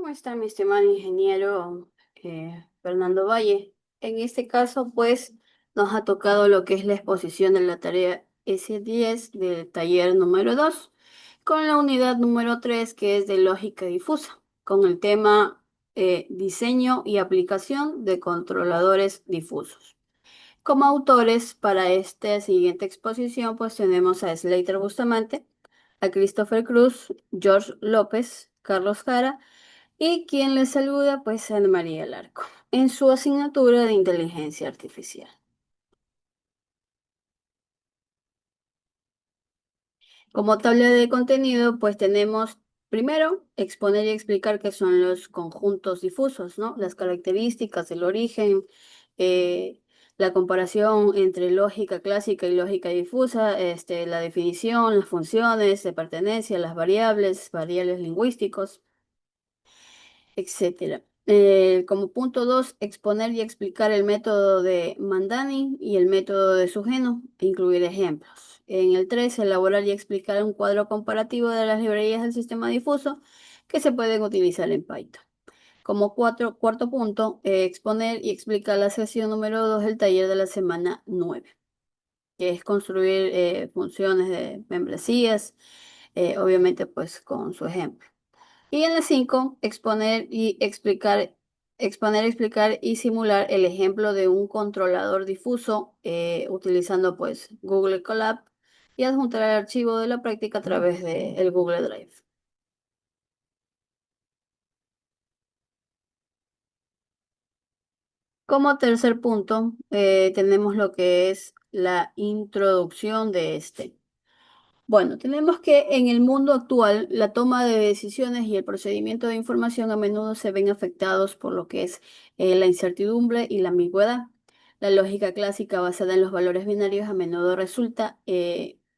¿Cómo está mi estimado ingeniero Fernando Valle? En este caso, pues, nos ha tocado lo que es la exposición de la tarea S10 del taller número 2, con la unidad número 3, que es de lógica difusa, con el tema diseño y aplicación de controladores difusos. Como autores para esta siguiente exposición, pues tenemos a Slater Bustamante, a Christopher Cruz, George López, Carlos Jara y quien les saluda, pues Ana María Larco, en su asignatura de inteligencia artificial. Como tabla de contenido, pues tenemos primero exponer y explicar qué son los conjuntos difusos, ¿no? Las características, el origen, eh, la comparación entre lógica clásica y lógica difusa, la definición, las funciones de pertenencia, las variables lingüísticos, etcétera. Como punto 2, exponer y explicar el método de Mandani y el método de Sugeno, e incluir ejemplos. En el 3, elaborar y explicar un cuadro comparativo de las librerías del sistema difuso que se pueden utilizar en Python. Como cuarto punto, exponer y explicar la sesión número 2 del taller de la semana 9, que es construir funciones de membresías, obviamente pues con su ejemplo. Y en la 5, exponer, explicar y simular el ejemplo de un controlador difuso utilizando pues Google Colab y adjuntar el archivo de la práctica a través del Google Drive. Como tercer punto, tenemos lo que es la introducción de este. Bueno, tenemos que en el mundo actual la toma de decisiones y el procedimiento de información a menudo se ven afectados por lo que es la incertidumbre y la ambigüedad. La lógica clásica basada en los valores binarios a menudo resulta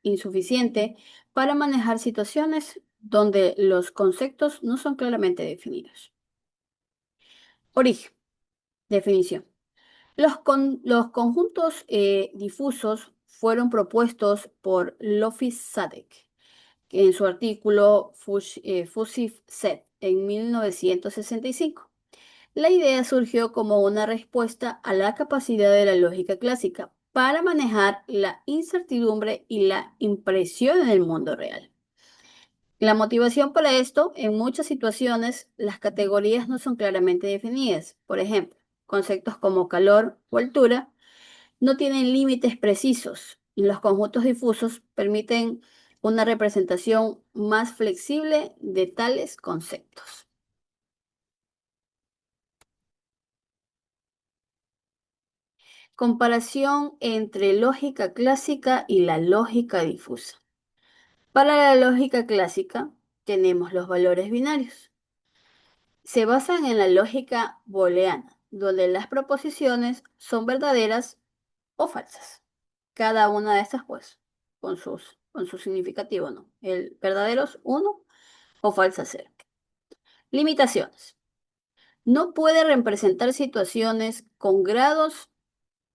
insuficiente para manejar situaciones donde los conceptos no son claramente definidos. Origen, definición. Los conjuntos difusos fueron propuestos por Lofis Sadek en su artículo Fusive Set en 1965. La idea surgió como una respuesta a la capacidad de la lógica clásica para manejar la incertidumbre y la impresión en el mundo real. La motivación para esto, en muchas situaciones, las categorías no son claramente definidas. Por ejemplo, conceptos como calor o altura no tienen límites precisos y los conjuntos difusos permiten una representación más flexible de tales conceptos. Comparación entre lógica clásica y la lógica difusa. Para la lógica clásica tenemos los valores binarios. Se basan en la lógica booleana, donde las proposiciones son verdaderas o falsas. Cada una de estas, pues, con su significativo, ¿no? El verdadero es 1 o falsa 0. Limitaciones. No puede representar situaciones con grados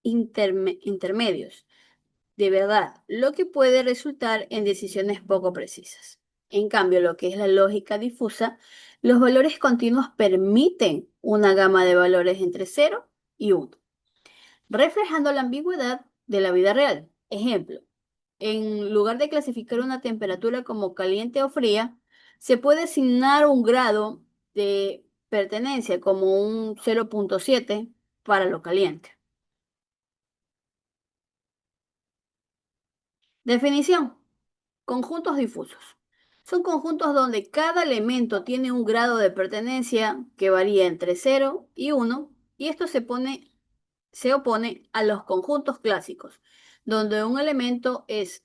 intermedios de verdad, lo que puede resultar en decisiones poco precisas. En cambio, lo que es la lógica difusa, los valores continuos permiten una gama de valores entre 0 y 1, reflejando la ambigüedad de la vida real. Ejemplo, en lugar de clasificar una temperatura como caliente o fría, se puede asignar un grado de pertenencia como un 0,7 para lo caliente. Definición. Conjuntos difusos. Son conjuntos donde cada elemento tiene un grado de pertenencia que varía entre 0 y 1, y esto se opone a los conjuntos clásicos, donde un elemento es,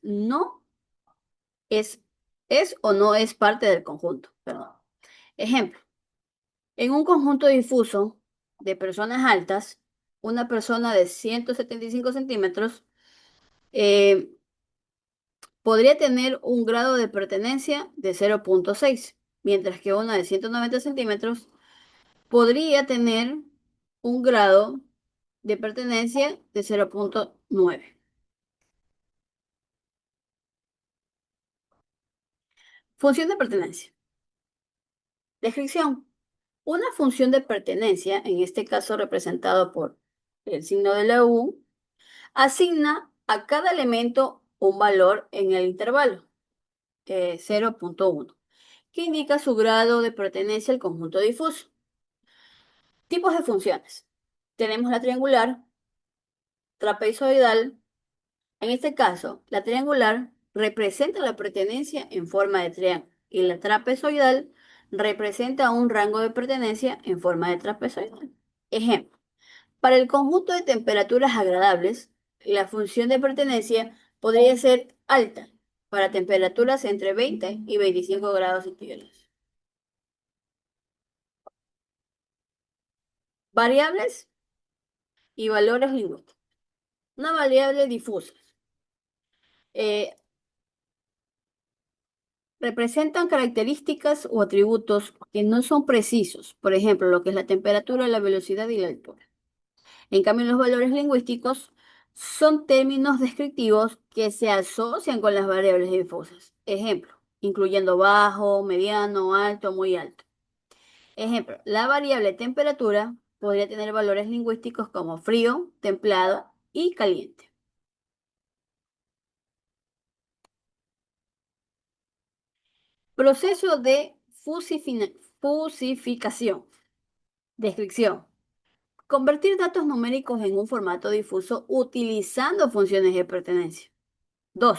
es o no es parte del conjunto. Perdón. Ejemplo, en un conjunto difuso de personas altas, una persona de 175 centímetros eh, podría tener un grado de pertenencia de 0,6, mientras que una de 190 centímetros podría tener un grado de pertenencia de 0,9. Función de pertenencia. Descripción. Una función de pertenencia, en este caso representado por el signo de la U, asigna a cada elemento un valor en el intervalo 0.1, que indica su grado de pertenencia al conjunto difuso. Tipos de funciones. Tenemos la triangular, trapezoidal. En este caso, la triangular representa la pertenencia en forma de triángulo y la trapezoidal representa un rango de pertenencia en forma de trapezoidal. Ejemplo, para el conjunto de temperaturas agradables, la función de pertenencia podría ser alta para temperaturas entre 20 y 25 grados centígrados. Variables y valores lingüísticos. Una variable difusa. Eh, Representan características o atributos que no son precisos, por ejemplo, lo que es la temperatura, la velocidad y la altura. En cambio, los valores lingüísticos son términos descriptivos que se asocian con las variables difusas. Ejemplo, incluyendo bajo, mediano, alto, muy alto. Ejemplo, la variable temperatura podría tener valores lingüísticos como frío, templado y caliente. Proceso de fusificación. Descripción. Convertir datos numéricos en un formato difuso utilizando funciones de pertenencia. 2.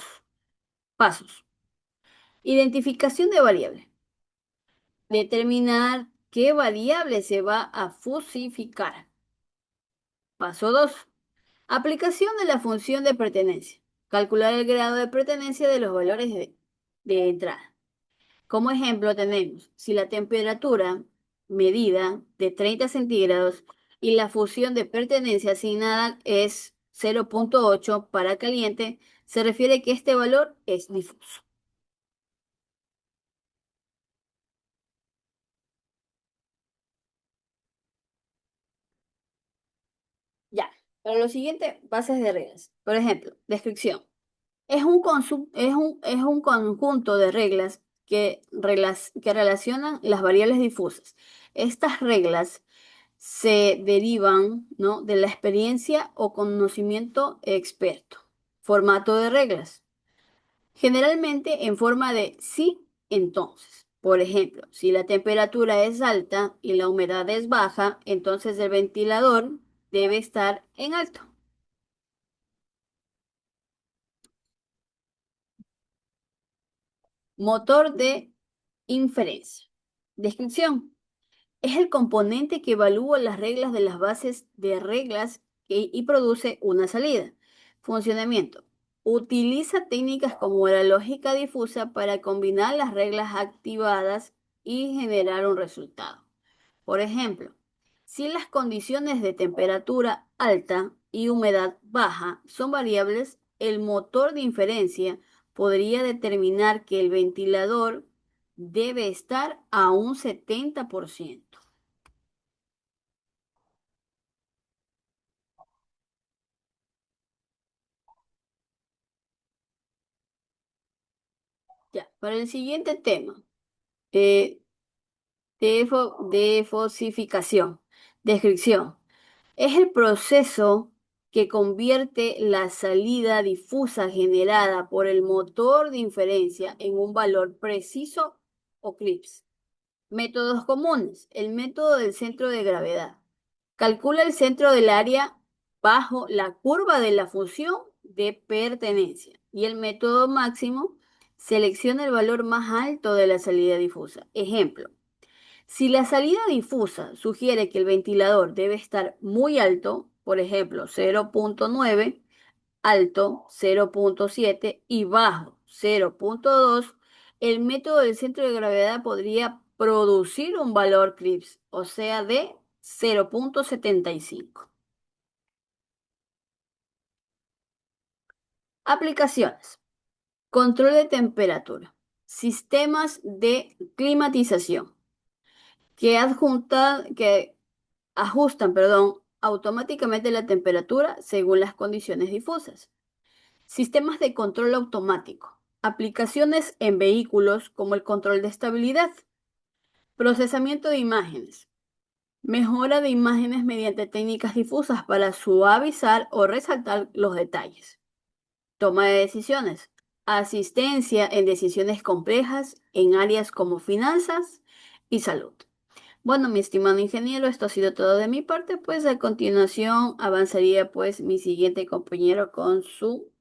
Pasos. Identificación de variable. Determinar qué variable se va a fusificar. Paso 2. Aplicación de la función de pertenencia. Calcular el grado de pertenencia de los valores de entrada. Como ejemplo tenemos, si la temperatura medida de 30 centígrados y la fusión de pertenencia asignada es 0.8 para caliente, se refiere que este valor es difuso. Ya, para lo siguiente, bases de reglas. Por ejemplo, descripción. Es un conjunto de reglas que relacionan las variables difusas. Estas reglas se derivan, ¿no?, de la experiencia o conocimiento experto. Formato de reglas. Generalmente en forma de sí, entonces. Por ejemplo, si la temperatura es alta y la humedad es baja, entonces el ventilador debe estar en alto. Motor de inferencia. Descripción. Es el componente que evalúa las reglas de las bases de reglas y produce una salida. Funcionamiento. Utiliza técnicas como la lógica difusa para combinar las reglas activadas y generar un resultado. Por ejemplo, si las condiciones de temperatura alta y humedad baja son variables, el motor de inferencia podría determinar que el ventilador debe estar a un 70%. Ya, para el siguiente tema, eh, defosificación. Descripción. Es el proceso que convierte la salida difusa generada por el motor de inferencia en un valor preciso o CLIPS. Métodos comunes. El método del centro de gravedad. Calcula el centro del área bajo la curva de la función de pertenencia. Y el método máximo selecciona el valor más alto de la salida difusa. Ejemplo, si la salida difusa sugiere que el ventilador debe estar muy alto, por ejemplo, 0.9, alto 0.7 y bajo 0.2, el método del centro de gravedad podría producir un valor CLIPS, o sea, de 0.75. Aplicaciones. Control de temperatura. Sistemas de climatización que ajustan, automáticamente la temperatura según las condiciones difusas. Sistemas de control automático. Aplicaciones en vehículos como el control de estabilidad. Procesamiento de imágenes. Mejora de imágenes mediante técnicas difusas para suavizar o resaltar los detalles. Toma de decisiones. Asistencia en decisiones complejas en áreas como finanzas y salud. Bueno, mi estimado ingeniero, esto ha sido todo de mi parte, pues a continuación avanzaría pues mi siguiente compañero con su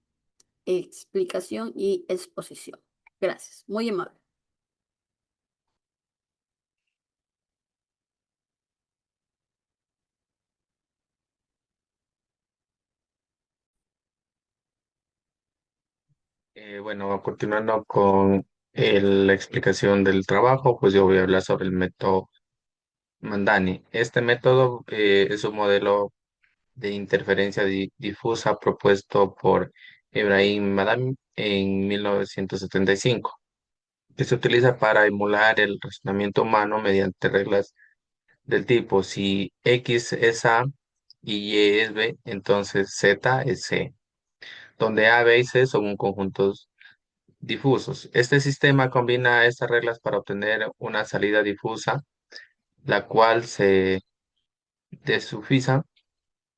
explicación y exposición. Gracias, muy amable. Bueno, continuando con la explicación del trabajo, pues yo voy a hablar sobre el método Mandani. Este método es un modelo de interferencia difusa propuesto por Ibrahim Madani en 1975, que se utiliza para emular el razonamiento humano mediante reglas del tipo: si X es A y Y es B, entonces Z es C, donde A, B y C son un conjuntos difusos. Este sistema combina estas reglas para obtener una salida difusa, la cual se desufisa,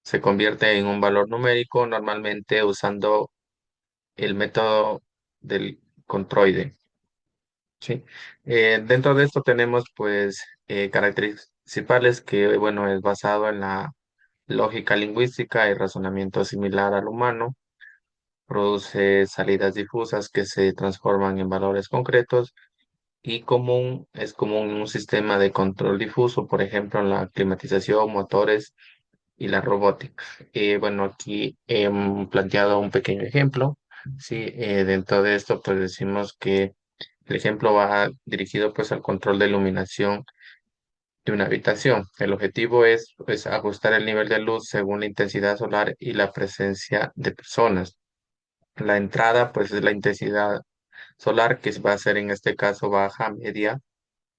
se convierte en un valor numérico, normalmente usando el método del controide. ¿Sí? Dentro de esto tenemos pues características principales que, bueno, es basado en la lógica lingüística y razonamiento similar al humano. Produce salidas difusas que se transforman en valores concretos y es común en un sistema de control difuso, por ejemplo, en la climatización, motores y la robótica. Bueno, aquí he planteado un pequeño ejemplo. Sí, dentro de esto, pues decimos que el ejemplo va dirigido pues al control de iluminación de una habitación. El objetivo es pues ajustar el nivel de luz según la intensidad solar y la presencia de personas. La entrada pues es la intensidad solar, que va a ser en este caso baja, media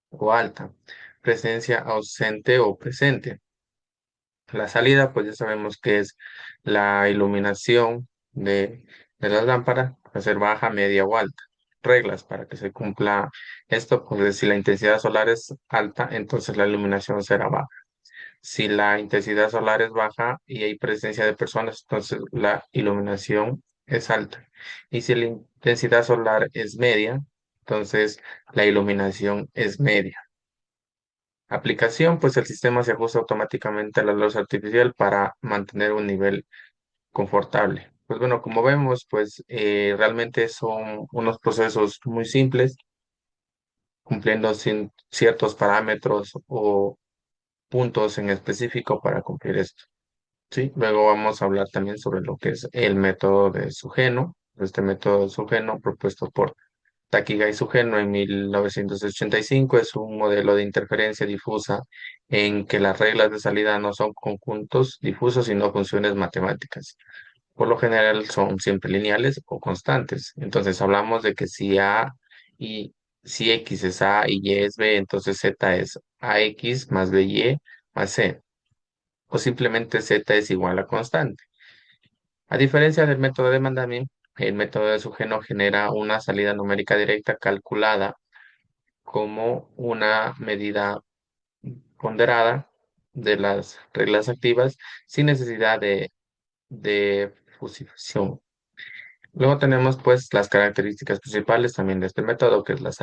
o alta. Presencia ausente o presente. La salida, pues ya sabemos que es la iluminación de las lámparas, puede ser baja, media o alta. Reglas para que se cumpla esto, pues si la intensidad solar es alta, entonces la iluminación será baja. Si la intensidad solar es baja y hay presencia de personas, entonces la iluminación es alta. Y si la intensidad solar es media, entonces la iluminación es media. Aplicación, pues el sistema se ajusta automáticamente a la luz artificial para mantener un nivel confortable. Pues bueno, como vemos, pues realmente son unos procesos muy simples, cumpliendo ciertos parámetros o puntos en específico para cumplir esto. Sí, luego vamos a hablar también sobre lo que es el método de Sugeno. Este método de Sugeno, propuesto por Takiga y Sugeno en 1985, es un modelo de interferencia difusa en que las reglas de salida no son conjuntos difusos, sino funciones matemáticas. Por lo general son siempre lineales o constantes. Entonces hablamos de que y si X es A y Y es B, entonces Z es AX más BY más C, o simplemente Z es igual a constante. A diferencia del método de Mandami, el método de Sugeno genera una salida numérica directa calculada como una medida ponderada de las reglas activas sin necesidad de fusión. Luego tenemos pues las características principales también de este método, que es las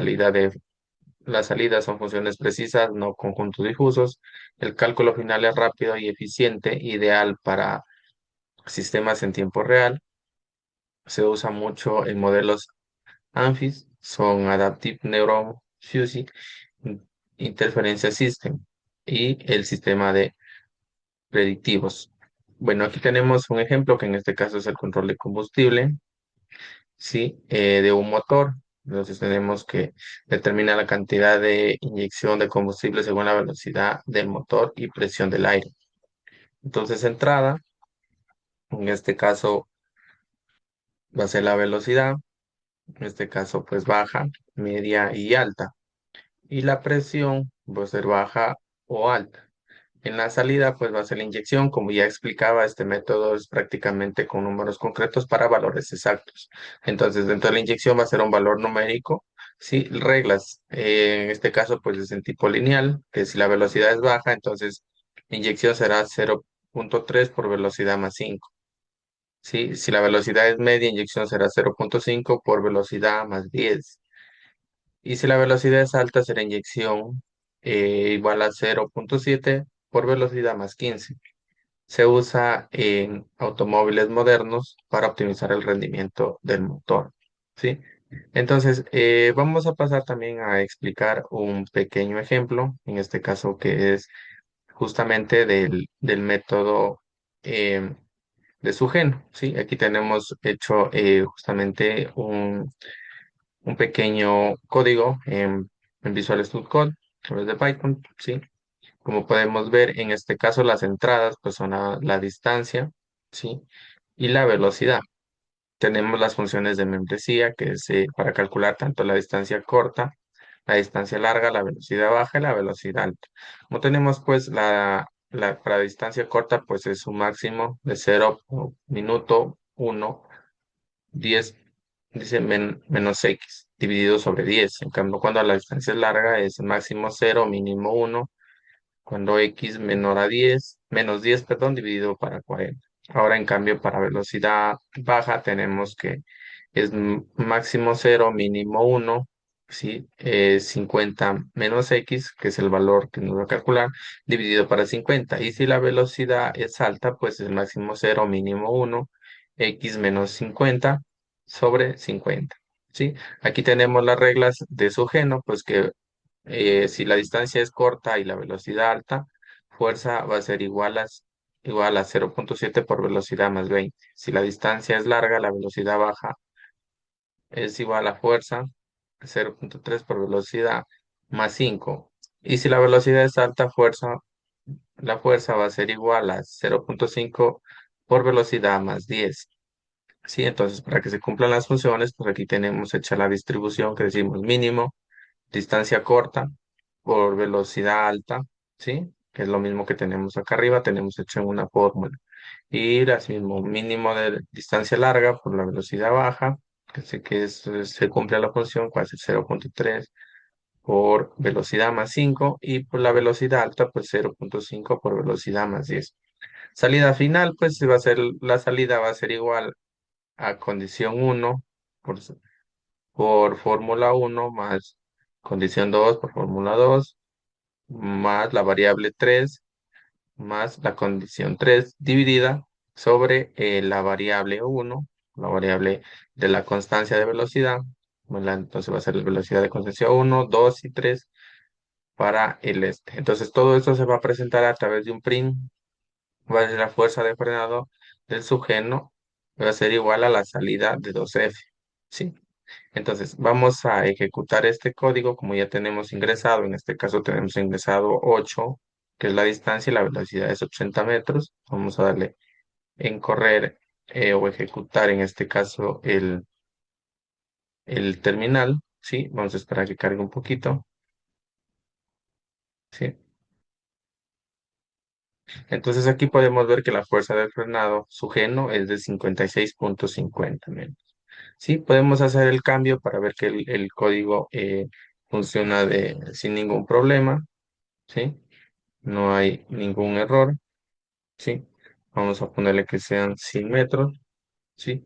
salidas son funciones precisas, no conjuntos difusos. El cálculo final es rápido y eficiente, ideal para sistemas en tiempo real. Se usa mucho en modelos ANFIS, son Adaptive Neuron Fusion Interference System y el sistema de predictivos. Bueno, aquí tenemos un ejemplo que en este caso es el control de combustible, sí, de un motor. Entonces tenemos que determinar la cantidad de inyección de combustible según la velocidad del motor y presión del aire. Entonces entrada, en este caso va a ser la velocidad, en este caso pues baja, media y alta. Y la presión va a ser baja o alta. En la salida, pues va a ser la inyección. Como ya explicaba, este método es prácticamente con números concretos para valores exactos. Entonces, dentro de la inyección va a ser un valor numérico Sí, reglas. En este caso, pues es en tipo lineal, que si la velocidad es baja, entonces inyección será 0.3 por velocidad más 5. Sí, si la velocidad es media, inyección será 0.5 por velocidad más 10. Y si la velocidad es alta, será inyección igual a 0.7 por velocidad más 15. Se usa en automóviles modernos para optimizar el rendimiento del motor. ¿Sí? Entonces, vamos a pasar también a explicar un pequeño ejemplo, en este caso que es justamente del método de Sugeno. ¿Sí? Aquí tenemos hecho justamente un pequeño código en Visual Studio Code a través de Python. ¿Sí? Como podemos ver, en este caso las entradas pues son la distancia, ¿sí? Y la velocidad. Tenemos las funciones de membresía, que es para calcular tanto la distancia corta, la distancia larga, la velocidad baja y la velocidad alta. Como tenemos pues para distancia corta pues es un máximo de 0 minuto 1 10 dice menos x dividido sobre 10. En cambio, cuando la distancia es larga es máximo 0 mínimo 1 cuando x menor a 10 menos 10 perdón, dividido para 40. Ahora, en cambio, para velocidad baja tenemos que es máximo 0 mínimo 1 ¿sí? 50 menos x, que es el valor que nos va a calcular, dividido para 50. Y si la velocidad es alta, pues es máximo 0 mínimo 1 x menos 50 sobre 50. ¿Sí? Aquí tenemos las reglas de Sugeno, pues que si la distancia es corta y la velocidad alta, fuerza va a ser igual a 0.7 por velocidad más 20. Si la distancia es larga, la velocidad baja es igual a fuerza 0.3 por velocidad más 5. Y si la velocidad es alta, la fuerza va a ser igual a 0.5 por velocidad más 10. Sí, entonces para que se cumplan las funciones, pues aquí tenemos hecha la distribución que decimos mínimo distancia corta por velocidad alta, ¿sí? Que es lo mismo que tenemos acá arriba, tenemos hecho en una fórmula. Y asimismo, mínimo de distancia larga por la velocidad baja, que sé que se cumple la función, cuál es el 0.3 por velocidad más 5 y por la velocidad alta, pues 0.5 por velocidad más 10. Salida final, pues la salida va a ser igual a condición 1 por fórmula 1 más condición 2 por fórmula 2 más la variable 3 más la condición 3 dividida sobre la variable 1, la variable de la constancia de velocidad. Bueno, entonces va a ser la velocidad de constancia 1, 2 y 3 para el este. Entonces todo esto se va a presentar a través de un print. Va a ser la fuerza de frenado del sujeto, va a ser igual a la salida de 2F. ¿Sí? Entonces, vamos a ejecutar este código como ya tenemos ingresado. En este caso tenemos ingresado 8, que es la distancia y la velocidad es 80 metros. Vamos a darle en correr o ejecutar en este caso el terminal. ¿Sí? Vamos a esperar a que cargue un poquito. ¿Sí? Entonces aquí podemos ver que la fuerza del frenado sujeno es de 56.50 metros. Sí, podemos hacer el cambio para ver que el código funciona sin ningún problema. ¿Sí? No hay ningún error, ¿sí? Vamos a ponerle que sean 100 metros, ¿sí?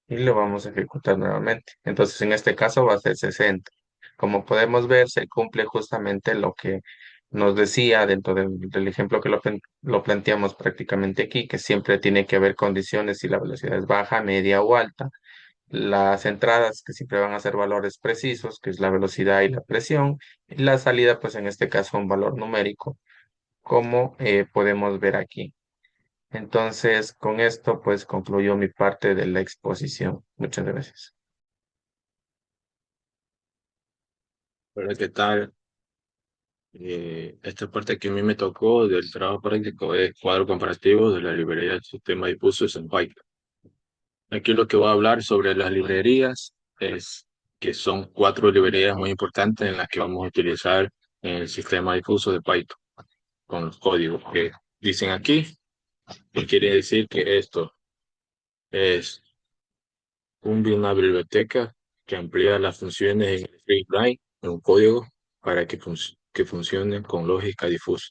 Y lo vamos a ejecutar nuevamente. Entonces, en este caso va a ser 60. Como podemos ver, se cumple justamente lo que nos decía dentro del ejemplo que lo planteamos prácticamente aquí, que siempre tiene que haber condiciones si la velocidad es baja, media o alta. Las entradas que siempre van a ser valores precisos, que es la velocidad y la presión. Y la salida, pues en este caso, un valor numérico como podemos ver aquí. Entonces, con esto, pues concluyo mi parte de la exposición. Muchas gracias. Hola, ¿qué tal? Esta parte que a mí me tocó del trabajo práctico es cuadro comparativo de la librería del sistema de difusos en Python. Aquí lo que voy a hablar sobre las librerías es que son cuatro librerías muy importantes en las que vamos a utilizar en el sistema difuso de Python con los códigos que dicen aquí, que quiere decir que esto es una biblioteca que amplía las funciones en el Line, en un código, para que funcionen con lógica difusa.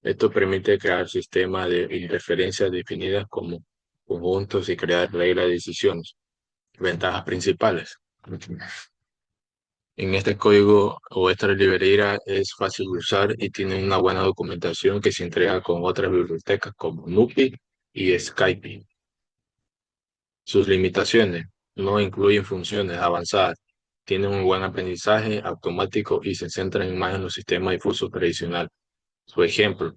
Esto permite crear sistemas de interferencias definidas como conjuntos y crear reglas de decisiones. Ventajas principales. En este código o esta librería es fácil de usar y tiene una buena documentación que se entrega con otras bibliotecas como NumPy y Scipy. Sus limitaciones: no incluyen funciones avanzadas, tienen un buen aprendizaje automático y se centran más en los sistemas difusos tradicionales. Su ejemplo: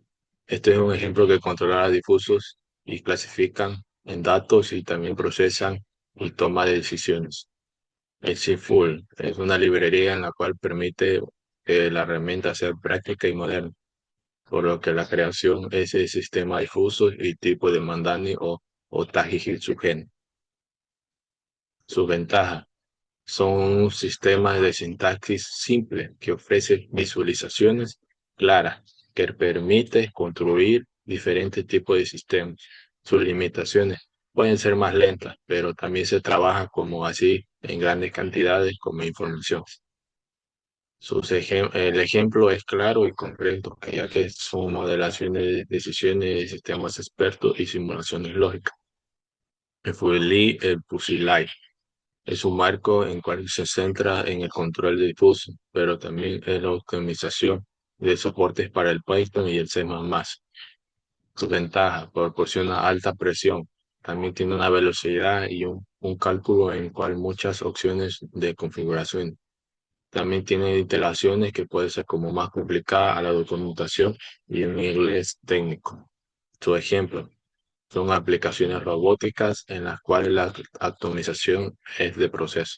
este es un ejemplo que controla difusos y clasifican en datos y también procesan y toma de decisiones. El Full es una librería en la cual permite que la herramienta sea práctica y moderna, por lo que la creación es de sistemas difusos y tipo de Mandani o Taji-Hitsugen. Sus ventajas: son un sistema de sintaxis simple que ofrece visualizaciones claras, que permite construir diferentes tipos de sistemas. Sus limitaciones: pueden ser más lentas, pero también se trabaja como así en grandes cantidades como información. El ejemplo es claro y concreto, ya que son modelaciones de decisiones de sistemas expertos y simulaciones lógicas. El FULI, el PUSILAI, es un marco en cual se centra en el control de difuso, pero también en la optimización de soportes para el Python y el C++. Su ventaja: proporciona alta presión. También tiene una velocidad y un cálculo en cual muchas opciones de configuración. También tiene instalaciones que puede ser como más complicada a la documentación y en inglés técnico. Su ejemplo: son aplicaciones robóticas en las cuales la optimización es de proceso.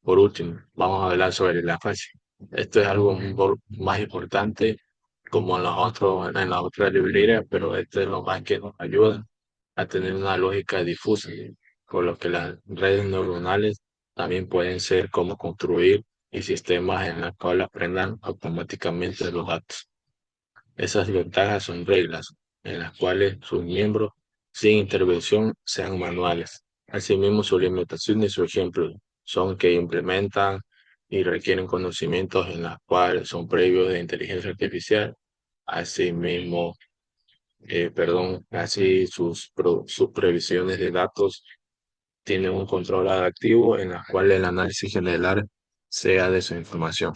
Por último, vamos a hablar sobre la fase. Esto es algo más importante como en las otras librerías, pero esto es lo más que nos ayuda a tener una lógica difusa, por lo que las redes neuronales también pueden ser como construir y sistemas en los cuales aprendan automáticamente los datos. Esas ventajas son reglas en las cuales sus miembros, sin intervención, sean manuales. Asimismo, sus limitaciones y su ejemplo son que implementan y requieren conocimientos en los cuales son previos de inteligencia artificial. Asimismo, así sus previsiones de datos tienen un control adaptivo en la cual el análisis general sea de su información.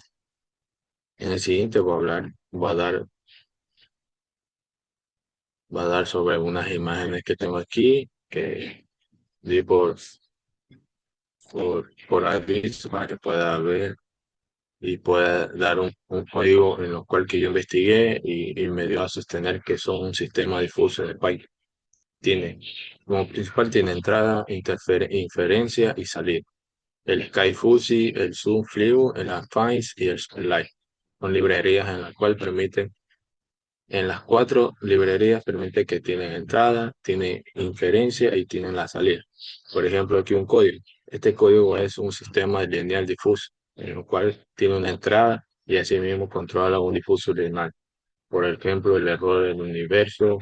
En el siguiente voy a dar sobre algunas imágenes que tengo aquí, que di por aviso para que pueda ver y pueda dar un código en lo cual que yo investigué y me dio a sostener que son un sistema difuso de Python. Como principal tiene entrada, inferencia y salida. El SkyFuzzy, el ZoomFlu, el Advanced y el Spotlight son librerías en las cuales permiten. En las cuatro librerías permite que tienen entrada, tiene inferencia y tienen la salida. Por ejemplo, aquí un código. Este código es un sistema lineal difuso, en el cual tiene una entrada y asimismo controla un difuso lineal. Por ejemplo, el error del universo,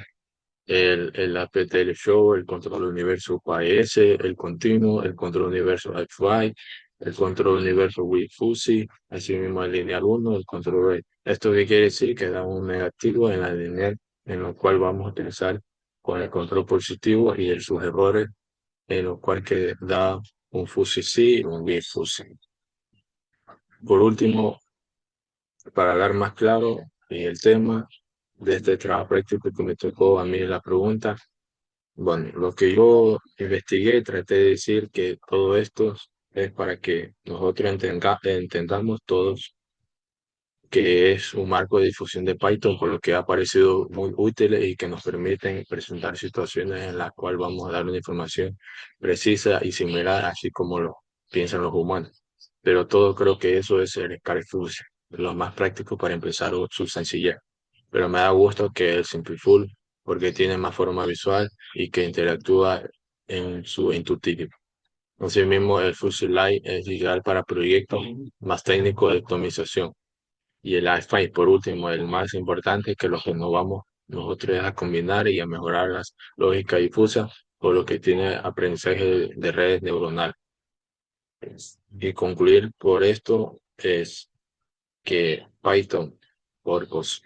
el APTL Show, el control universo QAS, el continuo, el control universo XY, el control universo WIFUSI, así mismo el lineal 1, el control rate. ¿Esto qué quiere decir? Que da un negativo en la lineal, en lo cual vamos a utilizar con el control positivo y sus errores, en lo cual que da un FUSI sí y un WIFUSI. Por último, para dar más claro el tema de este trabajo práctico que me tocó a mí la pregunta. Bueno, lo que yo investigué, traté de decir que todo esto es para que nosotros entendamos todos que es un marco de difusión de Python, por lo que ha parecido muy útil y que nos permiten presentar situaciones en las cuales vamos a dar una información precisa y similar, así como lo piensan los humanos. Pero todo creo que eso es el Scalexfunction, lo más práctico para empezar su sencillez. Pero me da gusto que el Simpliful, porque tiene más forma visual y que interactúa en su intuitivo. Asimismo, el Fusilite es ideal para proyectos más técnicos de optimización. Y el iFi, por último, el más importante, que lo que nos vamos nosotros es a combinar y a mejorar las lógicas difusas, por lo que tiene aprendizaje de redes neuronales. Y concluir por esto es que Python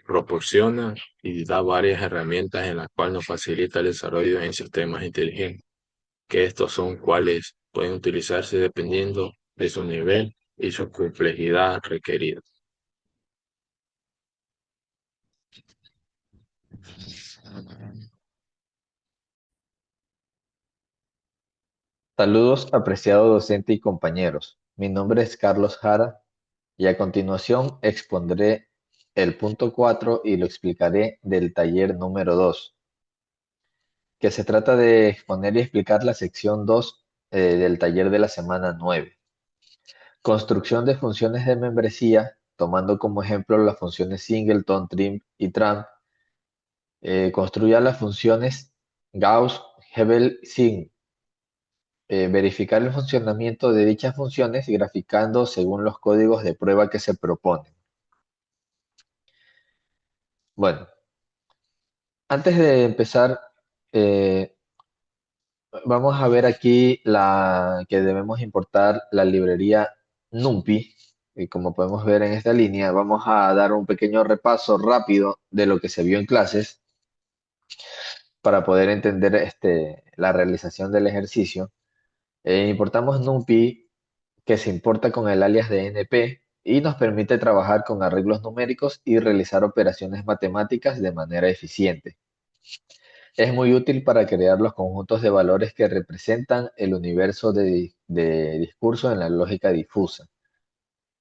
proporciona y da varias herramientas en las cuales nos facilita el desarrollo en sistemas inteligentes, que estos son cuales pueden utilizarse dependiendo de su nivel y su complejidad requerida. Saludos, apreciado docente y compañeros. Mi nombre es Carlos Jara y a continuación expondré el punto 4 y lo explicaré del taller número 2, que se trata de exponer y explicar la sección 2 del taller de la semana 9. Construcción de funciones de membresía, tomando como ejemplo las funciones singleton, trim y tramp. Construya las funciones Gauss, Hebel, Sin. Verificar el funcionamiento de dichas funciones graficando según los códigos de prueba que se proponen. Bueno, antes de empezar, eh, vamos a ver aquí que debemos importar la librería NumPy. Y como podemos ver en esta línea, vamos a dar un pequeño repaso rápido de lo que se vio en clases para poder entender la realización del ejercicio. Importamos NumPy, que se importa con el alias de NP y nos permite trabajar con arreglos numéricos y realizar operaciones matemáticas de manera eficiente. Es muy útil para crear los conjuntos de valores que representan el universo de discurso en la lógica difusa.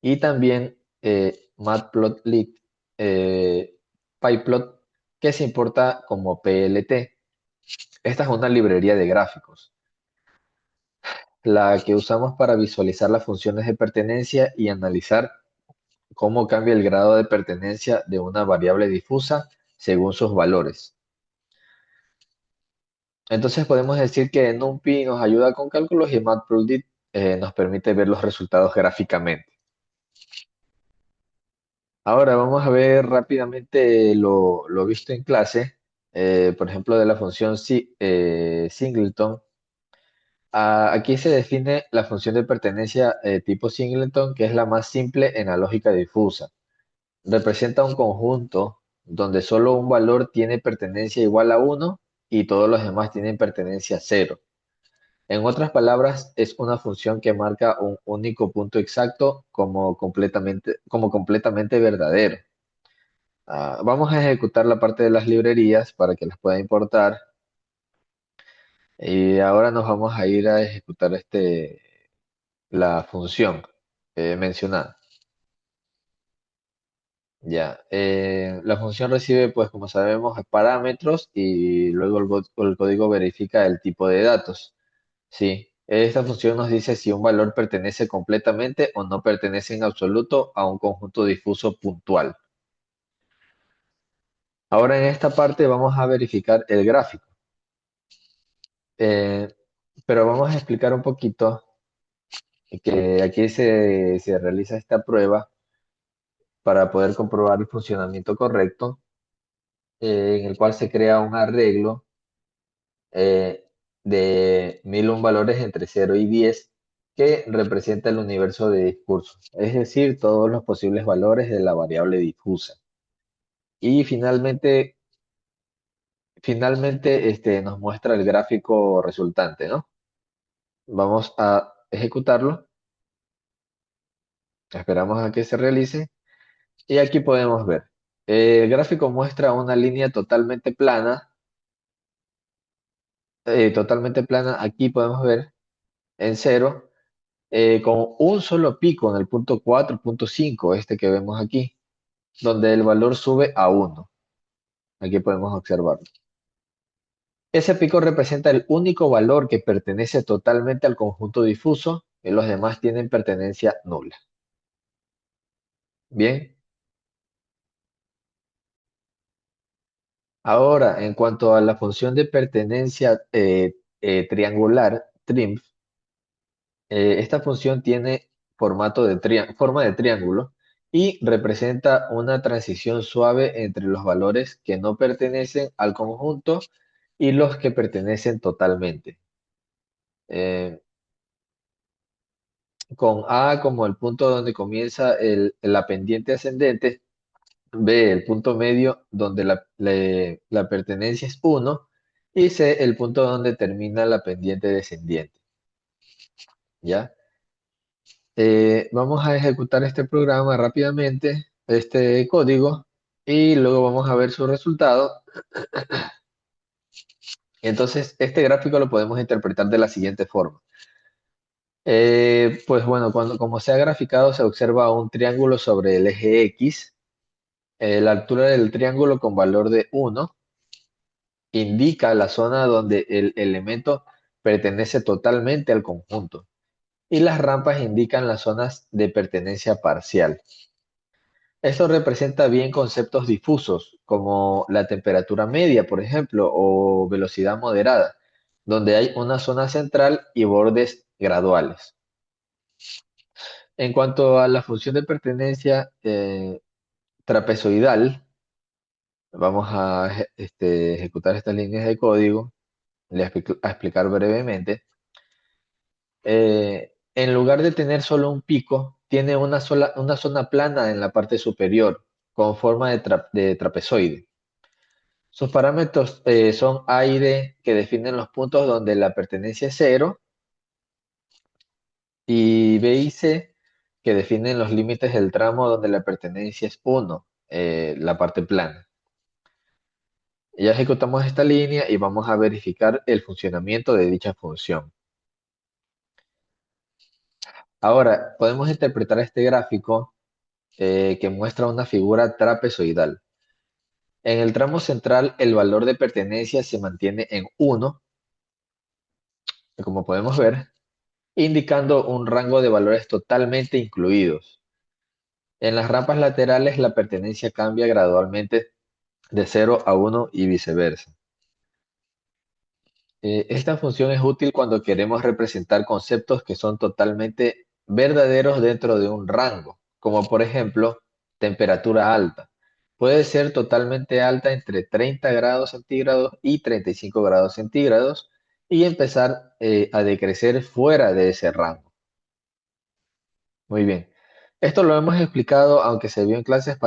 Y también Matplotlib, PyPlot, que se importa como PLT. Esta es una librería de gráficos, la que usamos para visualizar las funciones de pertenencia y analizar cómo cambia el grado de pertenencia de una variable difusa según sus valores. Entonces podemos decir que NumPy nos ayuda con cálculos y Matplotlib nos permite ver los resultados gráficamente. Ahora vamos a ver rápidamente lo visto en clase, por ejemplo, de la función singleton. Aquí se define la función de pertenencia tipo singleton, que es la más simple en la lógica difusa. Representa un conjunto donde solo un valor tiene pertenencia igual a 1 y todos los demás tienen pertenencia a 0. En otras palabras, es una función que marca un único punto exacto como completamente verdadero. Vamos a ejecutar la parte de las librerías para que las pueda importar. Y ahora nos vamos a ir a ejecutar la función mencionada. Ya, la función recibe, pues como sabemos, parámetros y luego el código verifica el tipo de datos. Sí, esta función nos dice si un valor pertenece completamente o no pertenece en absoluto a un conjunto difuso puntual. Ahora en esta parte vamos a verificar el gráfico. Eh, pero vamos a explicar un poquito que aquí se realiza esta prueba para poder comprobar el funcionamiento correcto, en el cual se crea un arreglo eh, de 1001 valores entre 0 y 10 que representa el universo de discursos, es decir, todos los posibles valores de la variable difusa. Y finalmente nos muestra el gráfico resultante, ¿no? Vamos a ejecutarlo, esperamos a que se realice y aquí podemos ver. El gráfico muestra una línea totalmente plana, aquí podemos ver en cero, con un solo pico en el punto 4, punto 5, este que vemos aquí, donde el valor sube a 1. Aquí podemos observarlo. Ese pico representa el único valor que pertenece totalmente al conjunto difuso y los demás tienen pertenencia nula. Bien, ahora en cuanto a la función de pertenencia triangular, trim, esta función tiene forma de triángulo y representa una transición suave entre los valores que no pertenecen al conjunto y los que pertenecen totalmente. Eh, con A como el punto donde comienza la pendiente ascendente, B el punto medio donde la pertenencia es 1 y C el punto donde termina la pendiente descendiente. ¿Ya? Vamos a ejecutar este programa rápidamente, este código, y luego vamos a ver su resultado. Entonces, este gráfico lo podemos interpretar de la siguiente forma. Pues bueno, como se ha graficado, se observa un triángulo sobre el eje X. La altura del triángulo con valor de 1 indica la zona donde el elemento pertenece totalmente al conjunto. Y las rampas indican las zonas de pertenencia parcial. Esto representa bien conceptos difusos, como la temperatura media, por ejemplo, o velocidad moderada, donde hay una zona central y bordes graduales. En cuanto a la función de pertenencia trapezoidal, vamos a ejecutar estas líneas de código, les voy a explicar brevemente. En lugar de tener solo un pico, tiene una zona plana en la parte superior, con forma de trapezoide. Sus parámetros son A y D, que definen los puntos donde la pertenencia es cero, y B y C, que definen los límites del tramo donde la pertenencia es 1, la parte plana. Ya ejecutamos esta línea y vamos a verificar el funcionamiento de dicha función. Ahora, podemos interpretar este gráfico que muestra una figura trapezoidal. En el tramo central, el valor de pertenencia se mantiene en 1, como podemos ver, indicando un rango de valores totalmente incluidos. En las rampas laterales, la pertenencia cambia gradualmente de 0 a 1 y viceversa. Esta función es útil cuando queremos representar conceptos que son totalmente verdaderos dentro de un rango, como por ejemplo, temperatura alta. Puede ser totalmente alta entre 30 grados centígrados y 35 grados centígrados y empezar a decrecer fuera de ese rango. Muy bien. Esto lo hemos explicado, aunque se vio en clases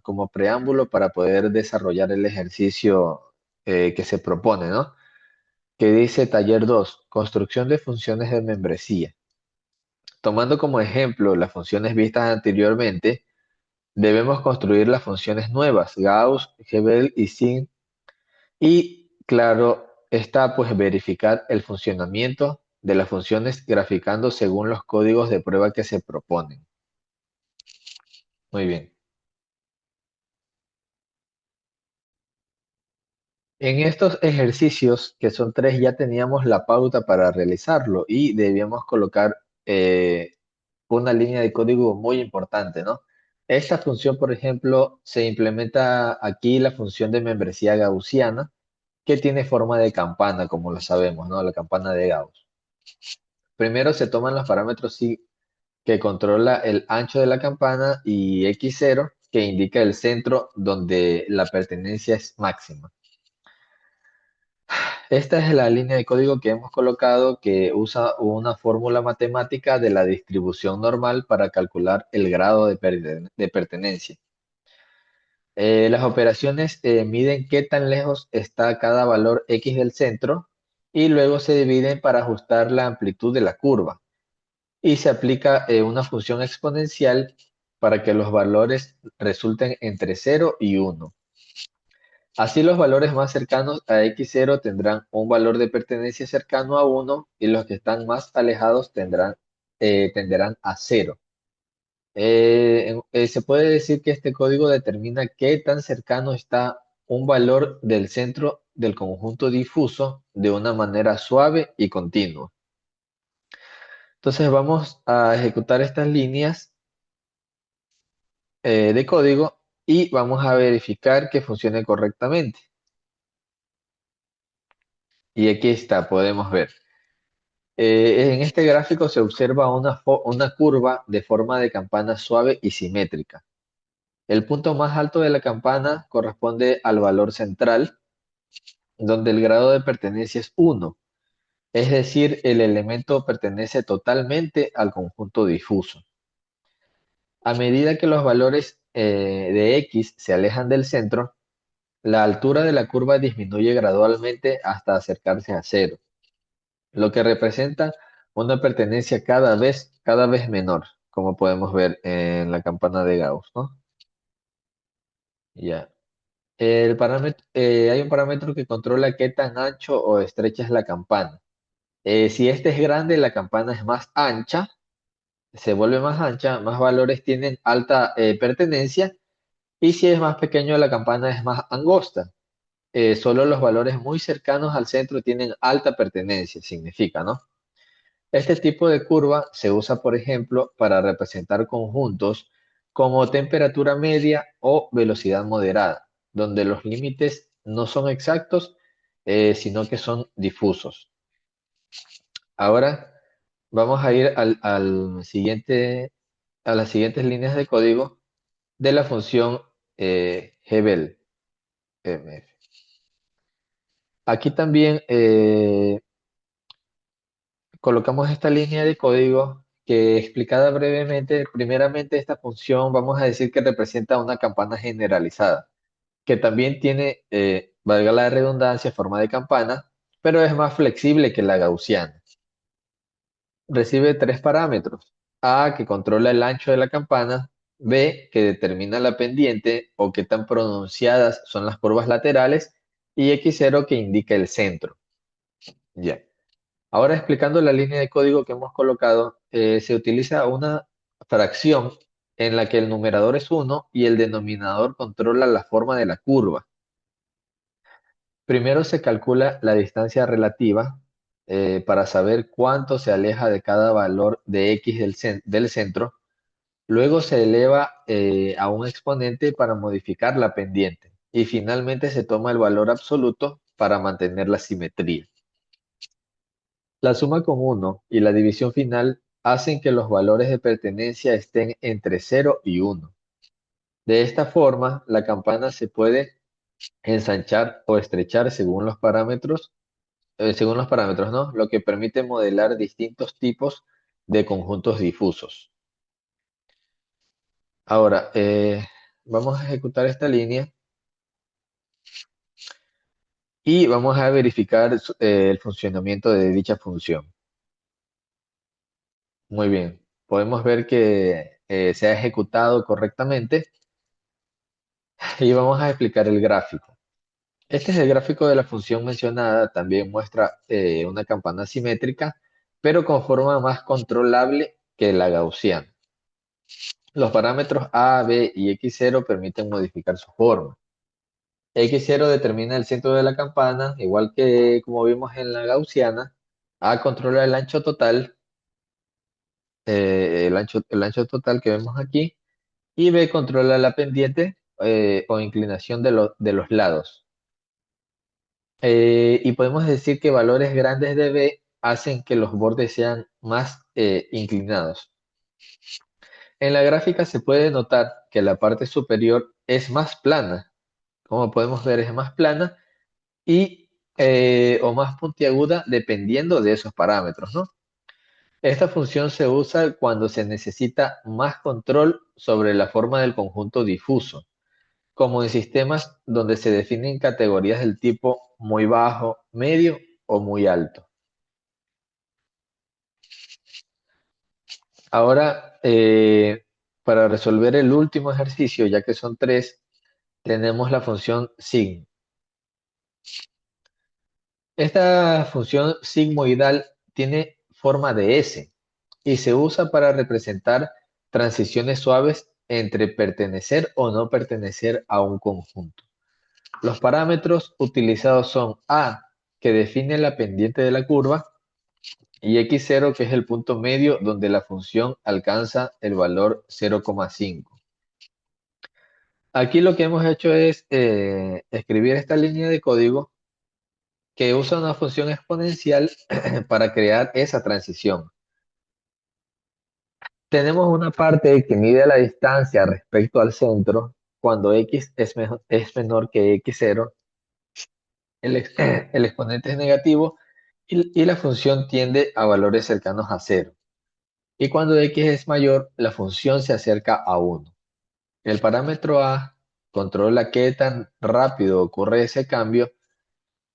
como preámbulo para poder desarrollar el ejercicio que se propone, ¿no? Que dice taller 2, construcción de funciones de membresía. Tomando como ejemplo las funciones vistas anteriormente, debemos construir las funciones nuevas, Gauss, Hebel y Sin, y claro está pues verificar el funcionamiento de las funciones graficando según los códigos de prueba que se proponen. Muy bien. En estos ejercicios, que son tres, ya teníamos la pauta para realizarlo y debíamos colocar una línea de código muy importante, ¿no? Esta función, por ejemplo, se implementa aquí la función de membresía gaussiana, que tiene forma de campana, como lo sabemos, ¿no? La campana de Gauss. Primero se toman los parámetros psi que controla el ancho de la campana y x0, que indica el centro donde la pertenencia es máxima. Esta es la línea de código que hemos colocado que usa una fórmula matemática de la distribución normal para calcular el grado de pertenencia. Las operaciones miden qué tan lejos está cada valor x del centro y luego se dividen para ajustar la amplitud de la curva. Y se aplica una función exponencial para que los valores resulten entre 0 y 1. Así los valores más cercanos a x0 tendrán un valor de pertenencia cercano a 1 y los que están más alejados tenderán a 0. Se puede decir que este código determina qué tan cercano está un valor del centro del conjunto difuso de una manera suave y continua. Entonces vamos a ejecutar estas líneas de código y vamos a verificar que funcione correctamente. Y aquí está, podemos ver. En este gráfico se observa una curva de forma de campana suave y simétrica. El punto más alto de la campana corresponde al valor central, donde el grado de pertenencia es 1. es decir, el elemento pertenece totalmente al conjunto difuso. A medida que los valores de x se alejan del centro, la altura de la curva disminuye gradualmente hasta acercarse a cero, lo que representa una pertenencia cada vez menor, como podemos ver en la campana de Gauss, ¿no? Ya. Hay un parámetro que controla qué tan ancho o estrecha es la campana. Si este es grande, la campana es más ancha, se vuelve más ancha, más valores tienen alta pertenencia, y si es más pequeño, la campana es más angosta. Solo los valores muy cercanos al centro tienen alta pertenencia, significa, ¿no? Este tipo de curva se usa, por ejemplo, para representar conjuntos como temperatura media o velocidad moderada, donde los límites no son exactos, sino que son difusos. Ahora vamos a ir al siguiente, a las siguientes líneas de código de la función Hebel. MF. Aquí también colocamos esta línea de código que, explicada brevemente, primeramente esta función vamos a decir que representa una campana generalizada, que también tiene, valga la redundancia, forma de campana, pero es más flexible que la gaussiana. Recibe tres parámetros: A, que controla el ancho de la campana; B, que determina la pendiente o qué tan pronunciadas son las curvas laterales; y X0, que indica el centro. Ya. Ahora, explicando la línea de código que hemos colocado, se utiliza una fracción en la que el numerador es uno y el denominador controla la forma de la curva. Primero se calcula la distancia relativa para saber cuánto se aleja de cada valor de x del centro. Luego se eleva a un exponente para modificar la pendiente. Y finalmente se toma el valor absoluto para mantener la simetría. La suma con uno y la división final hacen que los valores de pertenencia estén entre cero y uno. De esta forma, la campana se puede ensanchar o estrechar según los parámetros, ¿no? Lo que permite modelar distintos tipos de conjuntos difusos. Ahora, vamos a ejecutar esta línea y vamos a verificar el funcionamiento de dicha función. Muy bien, podemos ver que se ha ejecutado correctamente y vamos a explicar el gráfico. Este es el gráfico de la función mencionada. También muestra una campana simétrica, pero con forma más controlable que la gaussiana. Los parámetros A, B y X0 permiten modificar su forma. X0 determina el centro de la campana, igual que como vimos en la gaussiana. A controla el ancho total, el ancho total que vemos aquí, y B controla la pendiente o inclinación de los lados. Y podemos decir que valores grandes de B hacen que los bordes sean más inclinados. En la gráfica se puede notar que la parte superior es más plana. Como podemos ver, es más plana y o más puntiaguda dependiendo de esos parámetros, ¿no? Esta función se usa cuando se necesita más control sobre la forma del conjunto difuso, como en sistemas donde se definen categorías del tipo muy bajo, medio o muy alto. Ahora, para resolver el último ejercicio, ya que son tres, tenemos la función sigma. Esta función sigmoidal tiene forma de S y se usa para representar transiciones suaves entre pertenecer o no pertenecer a un conjunto. Los parámetros utilizados son A, que define la pendiente de la curva, y X0, que es el punto medio donde la función alcanza el valor 0,5. Aquí lo que hemos hecho es escribir esta línea de código que usa una función exponencial para crear esa transición. Tenemos una parte que mide la distancia respecto al centro cuando x es menor que x0, el exponente es negativo, y la función tiende a valores cercanos a cero. Y cuando x es mayor, la función se acerca a 1. El parámetro a controla qué tan rápido ocurre ese cambio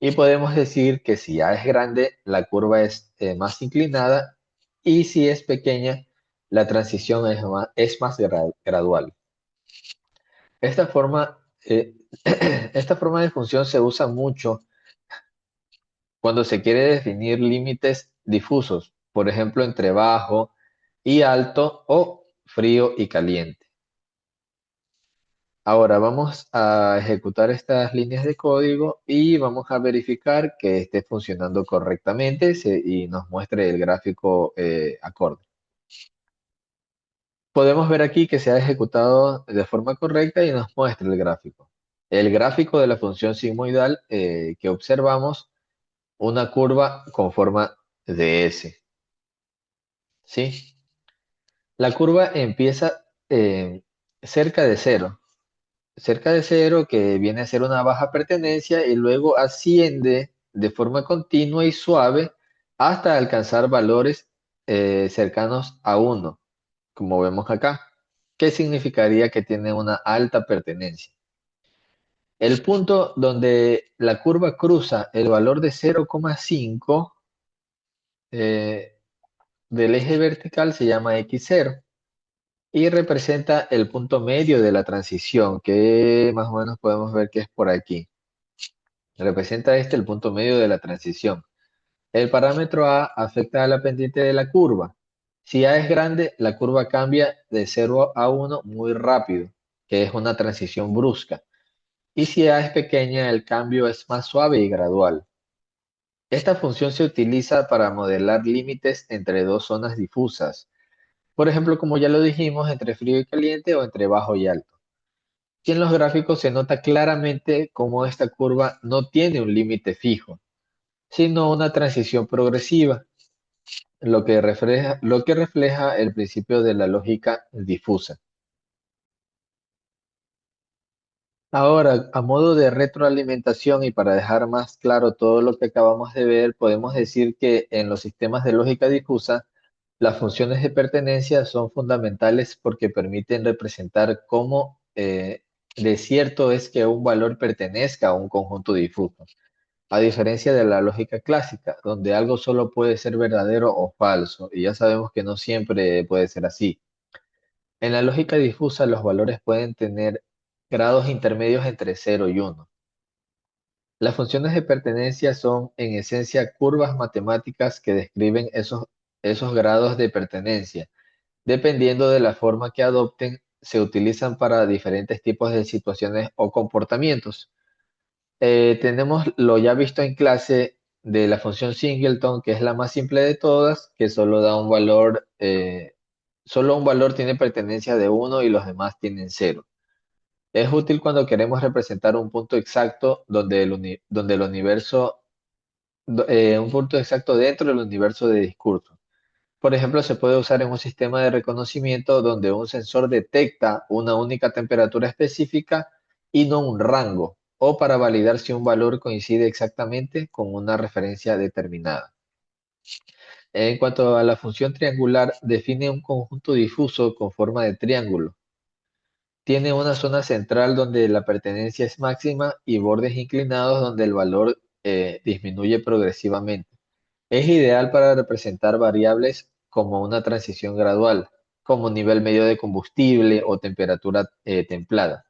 y podemos decir que si a es grande, la curva es más inclinada y si es pequeña, la transición es más gradual. Esta forma, esta forma de función se usa mucho cuando se quiere definir límites difusos, por ejemplo, entre bajo y alto o frío y caliente. Ahora vamos a ejecutar estas líneas de código y vamos a verificar que esté funcionando correctamente y nos muestre el gráfico acorde. Podemos ver aquí que se ha ejecutado de forma correcta y nos muestra el gráfico. El gráfico de la función sigmoidal que observamos, una curva con forma de S. ¿Sí? La curva empieza cerca de cero, que viene a ser una baja pertenencia, y luego asciende de forma continua y suave hasta alcanzar valores cercanos a 1, como vemos acá, que significaría que tiene una alta pertenencia. El punto donde la curva cruza el valor de 0,5 eh, del eje vertical se llama x0 y representa el punto medio de la transición, que más o menos podemos ver que es por aquí. Representa el punto medio de la transición. El parámetro a afecta a la pendiente de la curva. Si a es grande, la curva cambia de 0 a 1 muy rápido, que es una transición brusca. Y si a es pequeña, el cambio es más suave y gradual. Esta función se utiliza para modelar límites entre dos zonas difusas. Por ejemplo, como ya lo dijimos, entre frío y caliente o entre bajo y alto. Y en los gráficos se nota claramente cómo esta curva no tiene un límite fijo, sino una transición progresiva, lo que refleja el principio de la lógica difusa. Ahora, a modo de retroalimentación y para dejar más claro todo lo que acabamos de ver, podemos decir que en los sistemas de lógica difusa, las funciones de pertenencia son fundamentales porque permiten representar cómo de cierto es que un valor pertenezca a un conjunto difuso, a diferencia de la lógica clásica, donde algo solo puede ser verdadero o falso, y ya sabemos que no siempre puede ser así. En la lógica difusa, los valores pueden tener grados intermedios entre 0 y 1. Las funciones de pertenencia son, en esencia, curvas matemáticas que describen esos grados de pertenencia. Dependiendo de la forma que adopten, se utilizan para diferentes tipos de situaciones o comportamientos. Tenemos lo ya visto en clase de la función singleton, que es la más simple de todas, que solo da un valor, solo un valor tiene pertenencia de 1 y los demás tienen 0. Es útil cuando queremos representar un punto exacto donde el universo, un punto exacto dentro del universo de discurso. Por ejemplo, se puede usar en un sistema de reconocimiento donde un sensor detecta una única temperatura específica y no un rango, o para validar si un valor coincide exactamente con una referencia determinada. En cuanto a la función triangular, define un conjunto difuso con forma de triángulo. Tiene una zona central donde la pertenencia es máxima y bordes inclinados donde el valor disminuye progresivamente. Es ideal para representar variables como una transición gradual, como nivel medio de combustible o temperatura templada.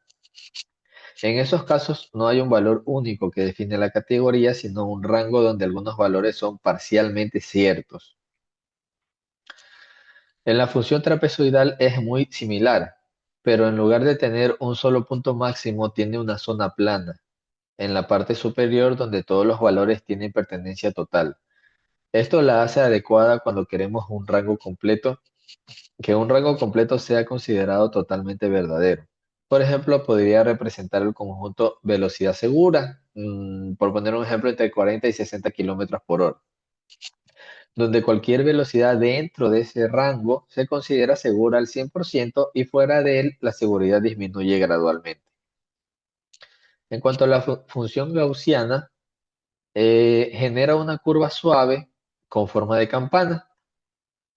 En esos casos no hay un valor único que define la categoría, sino un rango donde algunos valores son parcialmente ciertos. En la función trapezoidal es muy similar, pero en lugar de tener un solo punto máximo, tiene una zona plana en la parte superior donde todos los valores tienen pertenencia total. Esto la hace adecuada cuando queremos un rango completo, que un rango completo sea considerado totalmente verdadero. Por ejemplo, podría representar el conjunto velocidad segura, por poner un ejemplo, entre 40 y 60 kilómetros por hora, donde cualquier velocidad dentro de ese rango se considera segura al 100% y fuera de él la seguridad disminuye gradualmente. En cuanto a la función gaussiana, genera una curva suave con forma de campana.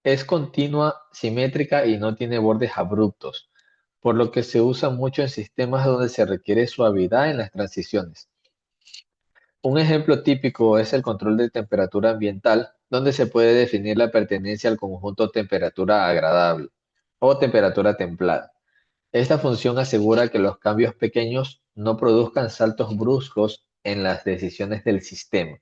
Es continua, simétrica y no tiene bordes abruptos, por lo que se usa mucho en sistemas donde se requiere suavidad en las transiciones. Un ejemplo típico es el control de temperatura ambiental, donde se puede definir la pertenencia al conjunto temperatura agradable o temperatura templada. Esta función asegura que los cambios pequeños no produzcan saltos bruscos en las decisiones del sistema.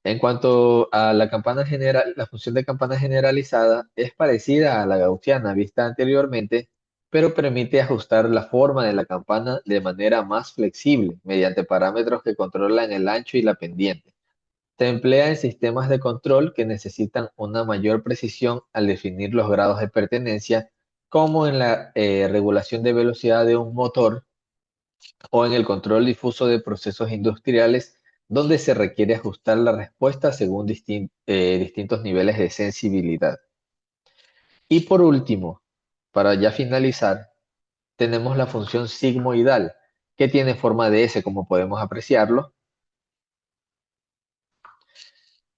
En cuanto a la campana general, la función de campana generalizada es parecida a la gaussiana vista anteriormente, pero permite ajustar la forma de la campana de manera más flexible mediante parámetros que controlan el ancho y la pendiente. Se emplea en sistemas de control que necesitan una mayor precisión al definir los grados de pertenencia, como en la regulación de velocidad de un motor o en el control difuso de procesos industriales, donde se requiere ajustar la respuesta según distintos niveles de sensibilidad. Y por último, para ya finalizar, tenemos la función sigmoidal, que tiene forma de S, como podemos apreciarlo,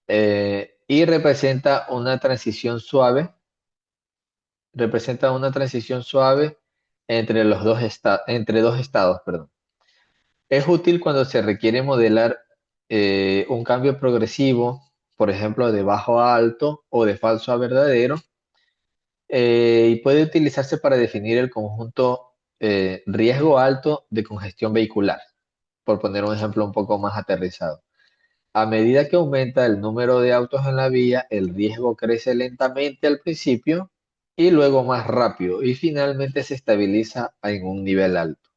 y representa una transición suave entre dos estados, perdón. Es útil cuando se requiere modelar un cambio progresivo, por ejemplo, de bajo a alto o de falso a verdadero, y puede utilizarse para definir el conjunto riesgo alto de congestión vehicular, por poner un ejemplo un poco más aterrizado. A medida que aumenta el número de autos en la vía, el riesgo crece lentamente al principio y luego más rápido y finalmente se estabiliza en un nivel alto.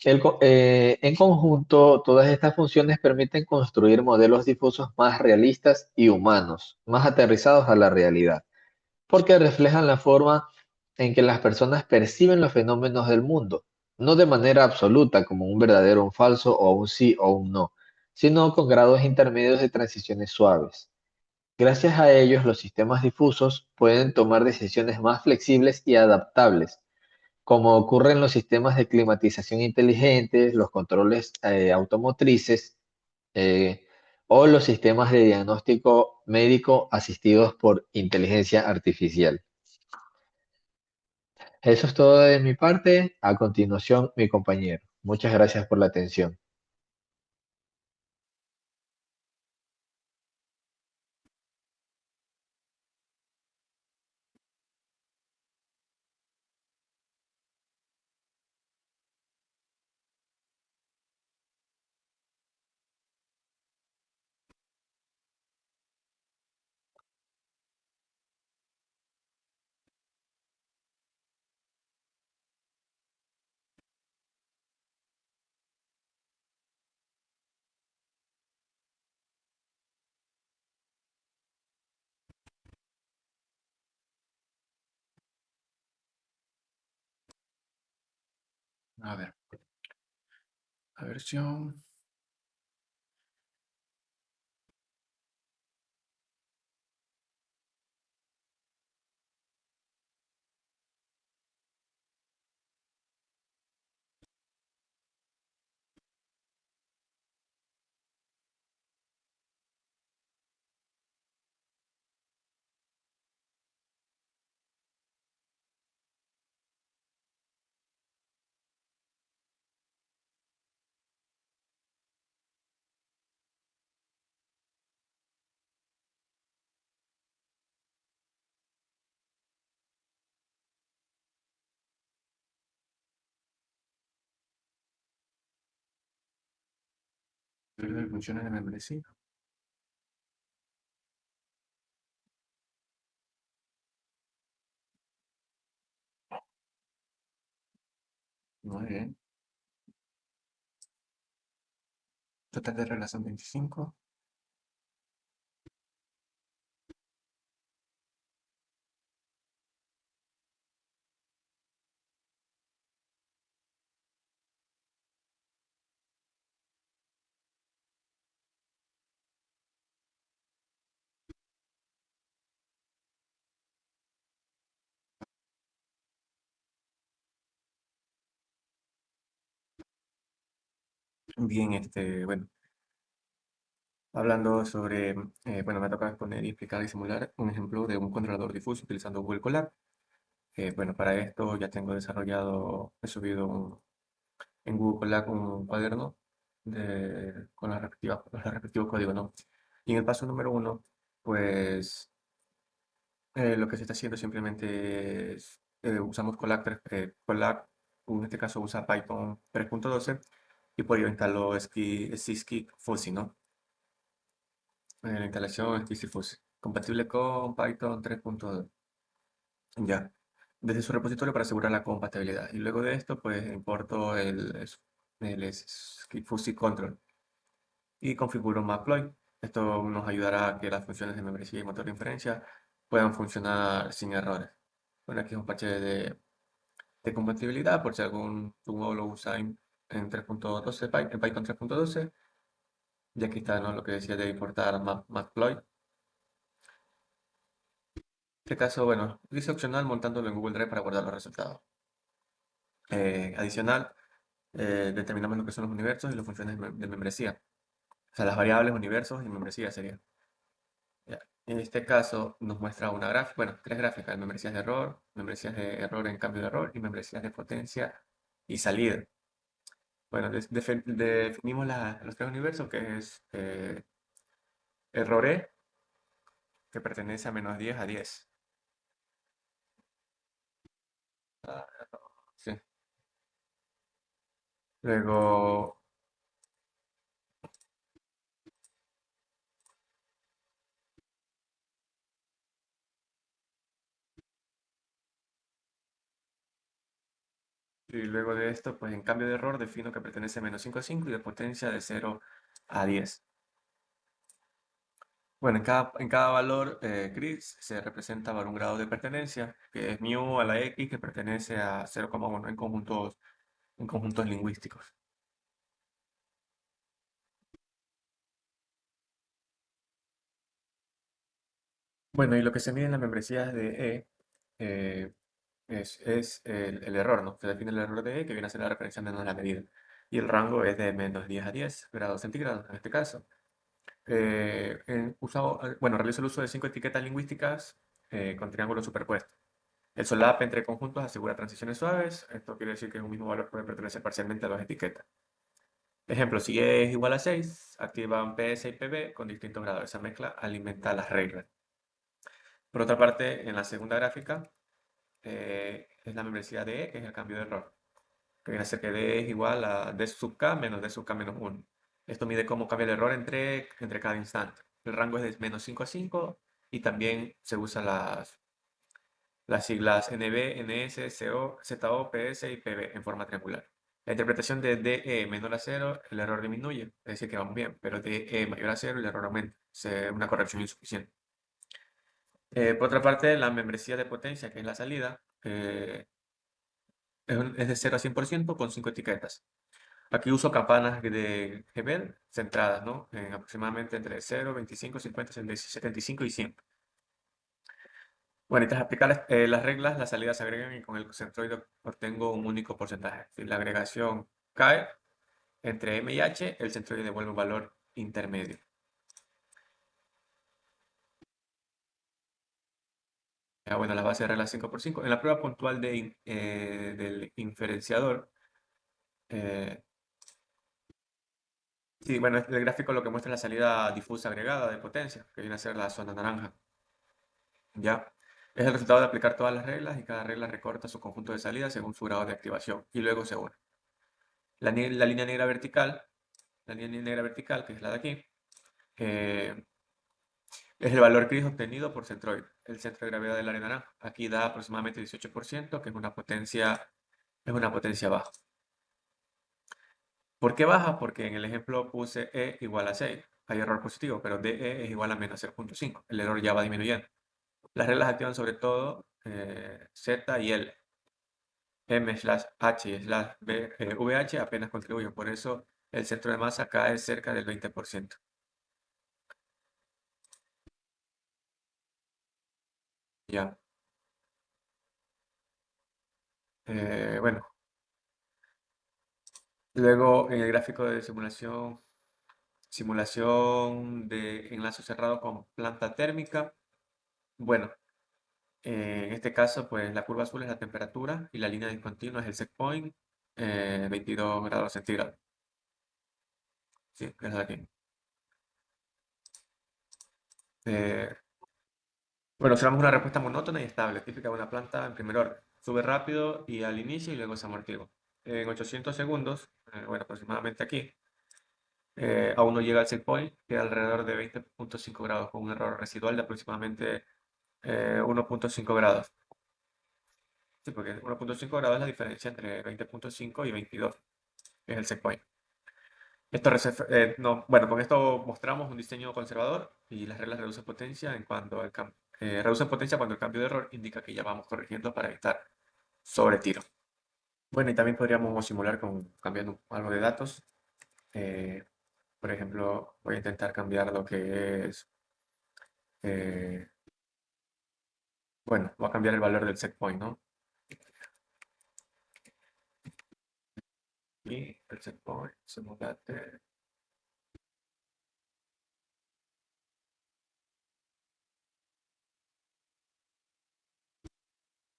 En conjunto, todas estas funciones permiten construir modelos difusos más realistas y humanos, más aterrizados a la realidad, porque reflejan la forma en que las personas perciben los fenómenos del mundo, no de manera absoluta como un verdadero o un falso o un sí o un no, sino con grados intermedios de transiciones suaves. Gracias a ellos, los sistemas difusos pueden tomar decisiones más flexibles y adaptables como ocurre en los sistemas de climatización inteligentes, los controles automotrices o los sistemas de diagnóstico médico asistidos por inteligencia artificial. Eso es todo de mi parte. A continuación, mi compañero. Muchas gracias por la atención. A ver, la versión. Funciones de membresía. Muy bien. Total de relación 25. Bien, bueno, hablando sobre, bueno, me toca exponer y explicar y simular un ejemplo de un controlador difuso utilizando Google Colab. Bueno, para esto ya tengo desarrollado, he subido en Google Colab un cuaderno con los respectivos códigos, ¿no? Y en el paso número uno, pues lo que se está haciendo simplemente es, usamos Colab, Colab, en este caso usa Python 3.12 y por ello instaló Skisk Fuzzy, ¿no? La instalación es Fuzzy, compatible con Python 3.2. Ya, desde su repositorio para asegurar la compatibilidad. Y luego de esto, pues importo el Fuzzy Control y configuro Maploy. Esto nos ayudará a que las funciones de membresía y motor de inferencia puedan funcionar sin errores. Bueno, aquí es un parche de compatibilidad por si algún tu módulo usa en 3.12, en Python 3.12. Y aquí está, ¿no?, lo que decía de importar Matploy. En este caso, bueno, dice opcional montándolo en Google Drive para guardar los resultados. Adicional, determinamos lo que son los universos y las funciones de membresía. O sea, las variables, universos y membresía sería. Ya. En este caso nos muestra una gráfica, bueno, tres gráficas: membresías de error en cambio de error y membresías de potencia y salida. Bueno, definimos los tres universos, que es error E, que pertenece a -10 a 10. Sí. Luego, y luego de esto, pues en cambio de error defino que pertenece a -5 a 5 y de potencia de 0 a 10. Bueno, en cada valor gris se representa por un grado de pertenencia, que es μ a la x, que pertenece a 0,1 en conjuntos lingüísticos. Bueno, y lo que se mide en las membresías de eh, es el error, ¿no? Se define el error de E, que viene a ser la referencia menos la medida. Y el rango es de -10 a 10 grados centígrados, en este caso. Bueno, realizo el uso de 5 etiquetas lingüísticas con triángulos superpuestos. El solape entre conjuntos asegura transiciones suaves. Esto quiere decir que un mismo valor puede pertenecer parcialmente a dos etiquetas. Ejemplo, si E es igual a 6, activan PS y PB con distintos grados. Esa mezcla alimenta las reglas. Por otra parte, en la segunda gráfica es la membresía de E, que es el cambio de error, que viene a ser que D es igual a D sub K menos D sub K menos 1. Esto mide cómo cambia el error entre cada instante. El rango es de -5 a 5 y también se usan las siglas NB, NS, CO, ZO, PS y PB en forma triangular. La interpretación de DE menor a 0, el error disminuye, es decir, que vamos bien, pero DE mayor a 0, el error aumenta. Es una corrección insuficiente. Por otra parte, la membresía de potencia, que es la salida, es de 0 a 100% con 5 etiquetas. Aquí uso campanas de Hebel centradas, ¿no? En aproximadamente entre 0, 25, 50, 75 y 100. Bueno, y tras aplicar las reglas, las salidas se agregan y con el centroide obtengo un único porcentaje. Si la agregación cae entre M y H, el centroide devuelve un valor intermedio. Bueno, la base de regla 5 por 5. En la prueba puntual del inferenciador, eh, sí, bueno, el gráfico lo que muestra es la salida difusa agregada de potencia, que viene a ser la zona naranja. ¿Ya? Es el resultado de aplicar todas las reglas y cada regla recorta su conjunto de salidas según su grado de activación y luego se une. La línea negra vertical, que es la de aquí, eh, es el valor gris obtenido por centroide, el centro de gravedad del área naranja. Aquí da aproximadamente 18%, que es una potencia baja. ¿Por qué baja? Porque en el ejemplo puse E igual a 6. Hay error positivo, pero DE es igual a menos 0,5. El error ya va disminuyendo. Las reglas activan sobre todo Z y L. M/H/VH apenas contribuyen, por eso el centro de masa cae cerca del 20%. Ya. Bueno, Luego, en el gráfico de simulación de enlace cerrado con planta térmica. Bueno, en este caso, pues la curva azul es la temperatura y la línea discontinua es el set point, 22 grados centígrados. Sí, es de aquí. Eh, bueno, observamos una respuesta monótona y estable, típica de una planta en primer orden. Sube rápido y al inicio y luego se amortigua. En 800 segundos, bueno, aproximadamente aquí, aún no llega al set point, queda alrededor de 20.5 grados con un error residual de aproximadamente 1.5 grados. Sí, porque 1.5 grados es la diferencia entre 20.5 y 22, que es el set point. No, con esto mostramos un diseño conservador y las reglas reducen potencia reducen potencia cuando el cambio de error indica que ya vamos corrigiendo para evitar sobretiro. Bueno, y también podríamos simular cambiando algo de datos. Eh, por ejemplo, voy a intentar cambiar lo que es, eh, bueno, voy a cambiar el valor del set point, ¿no? Y el set point, simulate.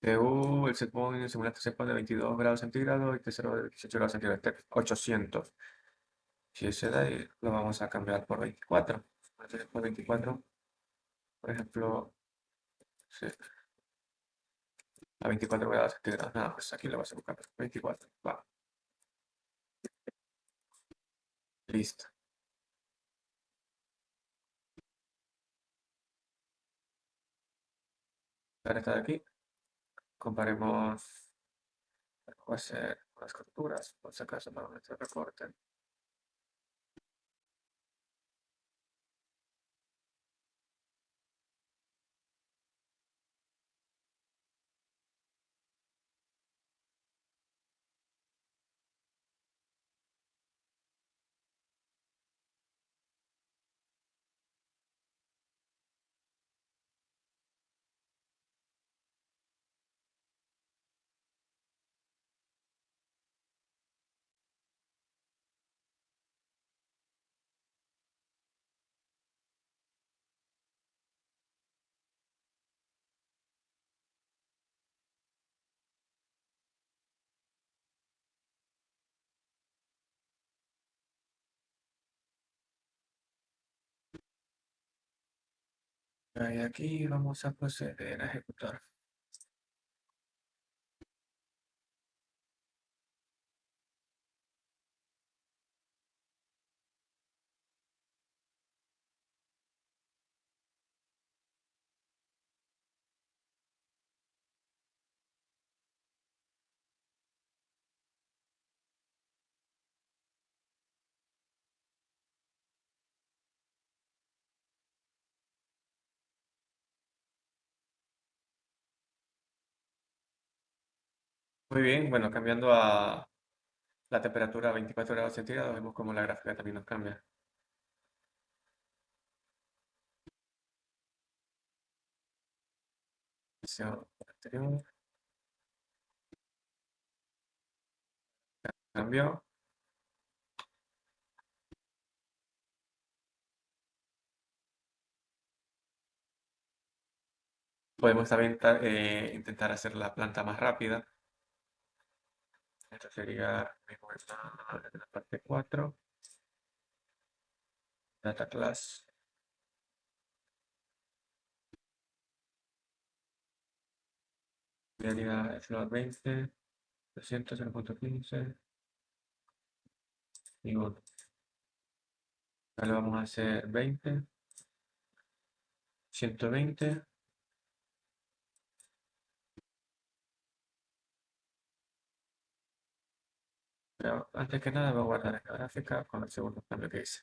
El set point, simulate set point de 22 grados centígrados y T0 de 18 grados centígrados, 800. Si ese de ahí lo vamos a cambiar por 24. Entonces, por 24, por ejemplo, sí, a 24 grados centígrados. Nada, pues aquí lo vas a buscar. 24. Va. Listo. Ahora está de aquí. Comparemos. Voy a hacer unas capturas, por si acaso, para nuestro reporte. Y aquí vamos a proceder a ejecutar. Muy bien, bueno, cambiando a la temperatura a 24 grados centígrados, vemos como la gráfica también nos cambia. Anterior, cambió. Podemos también intentar hacer la planta más rápida. Esto sería mismo en la parte 4. Data class. Sería float 20, 200, 0.15 y 1. Ahora vamos a hacer 20, 120. Pero antes que nada voy a guardar esta gráfica con el segundo cambio que hice.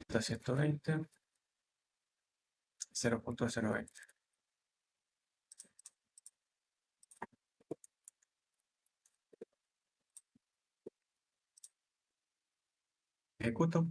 Está 120, 0.020. ejecuto.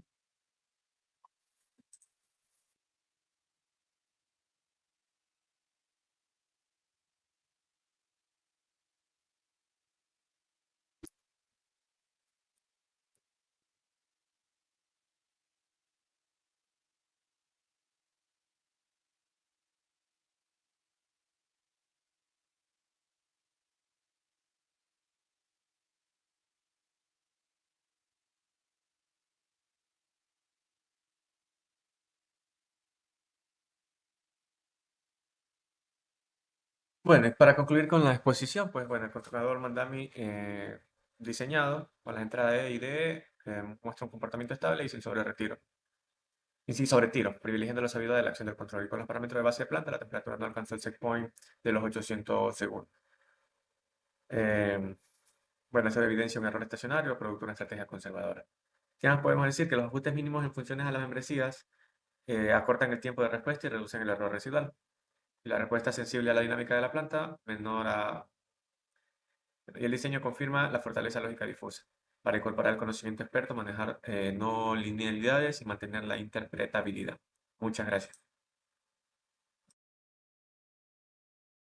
Bueno, y para concluir con la exposición, pues bueno, el controlador Mandami diseñado con la entrada E y D muestra un comportamiento estable y sin sobre retiro. Y sin sobre tiro, privilegiando la suavidad de la acción del control. Y con los parámetros de base de planta, la temperatura no alcanzó el set point de los 800 segundos. Bueno, eso evidencia un error estacionario producto de una estrategia conservadora. Ya nos podemos decir que los ajustes mínimos en funciones a las membresías acortan el tiempo de respuesta y reducen el error residual. Y la respuesta sensible a la dinámica de la planta menor a... Y el diseño confirma la fortaleza lógica difusa para incorporar el conocimiento experto, manejar no linealidades y mantener la interpretabilidad. Muchas gracias.